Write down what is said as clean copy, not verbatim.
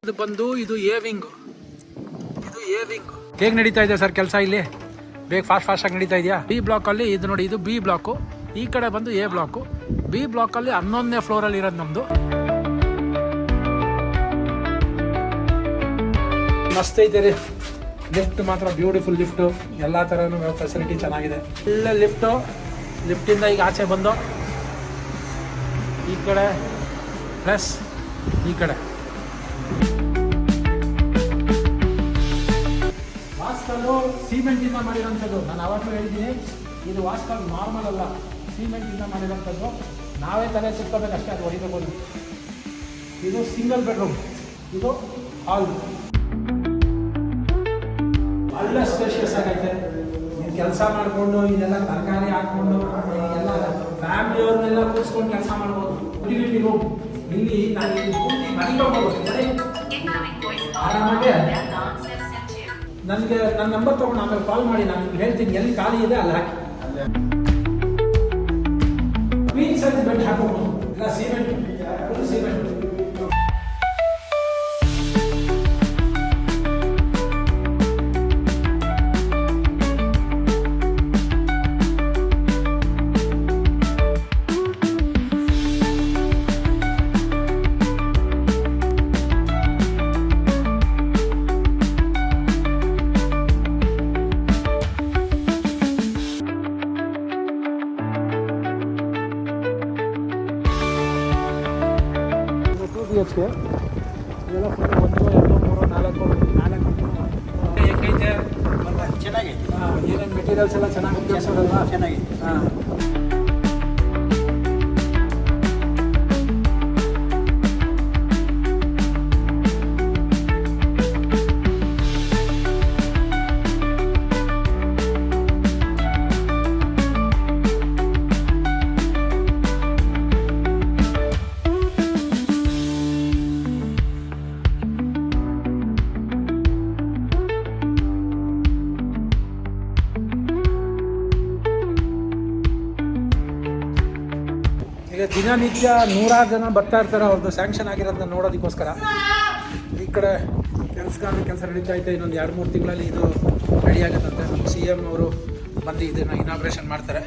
ಇದು ಬಂದು ಇದು ಎ ವಿಂಗ್. ಹೇಗೆ ನಡೀತಾ ಇದೆ ಸರ್ ಕೆಲಸ ಇಲ್ಲಿ? ಬೇಗ ಫಾಸ್ಟ್ ಆಗಿ ನಡೀತಾ ಇದೆಯಾ? ಬಿ ಬ್ಲಾಕ್ ಅಲ್ಲಿ ಇದು ನೋಡಿ, ಇದು ಬಿ ಬ್ಲಾಕು. ಈ ಕಡೆ ಬಂದು ಎ ಬ್ಲಾಕು. ಬಿ ಬ್ಲಾಕ್ ಅಲ್ಲಿ 11ನೇ ಫ್ಲೋರ್ ಅಲ್ಲಿ ಇರೋದು ನಮ್ದು. ಮಸ್ತ್ ಐತೆ ರೀ. ಲಿಫ್ಟ್ ಮಾತ್ರ ಬ್ಯೂಟಿಫುಲ್ ಲಿಫ್ಟು. ಎಲ್ಲ ಥರನೂ ಫೆಸಿಲಿಟಿ ಚೆನ್ನಾಗಿದೆ. ಒಳ್ಳೆ ಲಿಫ್ಟಿಂದ ಈಗ ಆಚೆ ಬಂದು ಈ ಕಡೆ ಪ್ಲಸ್ ಈ ಕಡೆ ವಾಸ್ಕಲ್ಲು ಸಿಮೆಂಟಿಂದ ಮಾಡಿರೋಂಥದ್ದು. ನಾನು ಆವಾಗಲೂ ಹೇಳಿದ್ದೀನಿ, ಇದು ವಾಸ್ಕಲ್ ನಾರ್ಮಲ್ ಅಲ್ಲ, ಸಿಮೆಂಟಿಂದ ಮಾಡಿರೋಂಥದ್ದು. ನಾವೇ ತಲೆ ಸುತ್ತಬೇಕಷ್ಟೇ, ಅದು ಹೊಡಿಬೇಕು. ಇದು ಸಿಂಗಲ್ ಬೆಡ್ರೂಮ್, ಇದು ಹಾಲ್. ಒಳ್ಳೆ ಸ್ಪೇಷಿಯಸ್ ಆಗೈತೆ. ನೀವು ಕೆಲಸ ಮಾಡಿಕೊಂಡು ಇದೆಲ್ಲ ತರಕಾರಿ ಹಾಕ್ಕೊಂಡು ಎಲ್ಲ ಫ್ಯಾಮಿಲಿಯವ್ರನ್ನೆಲ್ಲ ಕೂರಿಸ್ಕೊಂಡು ಕೆಲಸ ಮಾಡ್ಬೋದು. ಯುಟಿಲಿಟಿ ರೂಮ್ ಇಲ್ಲಿ ನಾನು ಪೂರ್ತಿ ಮಡಿಕೋಬೋದು. ಆರಾಮಾಗೆ ನನಗೆ ನನ್ನ ನಂಬರ್ ತೊಗೊಂಡು ಆಮೇಲೆ ಕಾಲ್ ಮಾಡಿ, ನಾನು ಹೇಳ್ತೀನಿ ಎಲ್ಲಿ ಖಾಲಿ ಇದೆ ಅಲ್ಲಿ ಹಾಕಿ. ಕ್ವೀನ್ ಸೈಜ್ ಬೆಡ್ ಹಾಕೋಬೋದು. ಇಲ್ಲ ಸಿಮೆಂಟ್, ಫುಲ್ ಸಿಮೆಂಟ್. BHK ಇದೆಲ್ಲ ಫುಲ್ 1, 2, 3, 4 ಹೆಂಗೈತೆ? ಚೆನ್ನಾಗೈತೆ. ಏನೇನು ಮೆಟೀರಿಯಲ್ಸ್ ಎಲ್ಲ ಚೆನ್ನಾಗಿ ಉಪಯೋಗಿಸೋದಲ್ವಾ? ಚೆನ್ನಾಗೈತೆ. ಹಾಂ. ಈಗ ದಿನನಿತ್ಯ 100 ಜನ ಬರ್ತಾ ಇರ್ತಾರೆ, ಅವ್ರದ್ದು ಸ್ಯಾಂಕ್ಷನ್ ಆಗಿರೋದನ್ನ ನೋಡೋದಕ್ಕೋಸ್ಕರ. ಈ ಕಡೆ ಕೆಲಸ ನಡೀತಾ ಐತೆ. ಇನ್ನೊಂದು 2-3 ತಿಂಗಳಲ್ಲಿ ಇದು ರೆಡಿ ಆಗುತ್ತಂತೆ. ನಮ್ಮ CM ಅವರು ಬಂದು ಇದನ್ನು ಇನಾಗ್ರೇಷನ್ ಮಾಡ್ತಾರೆ.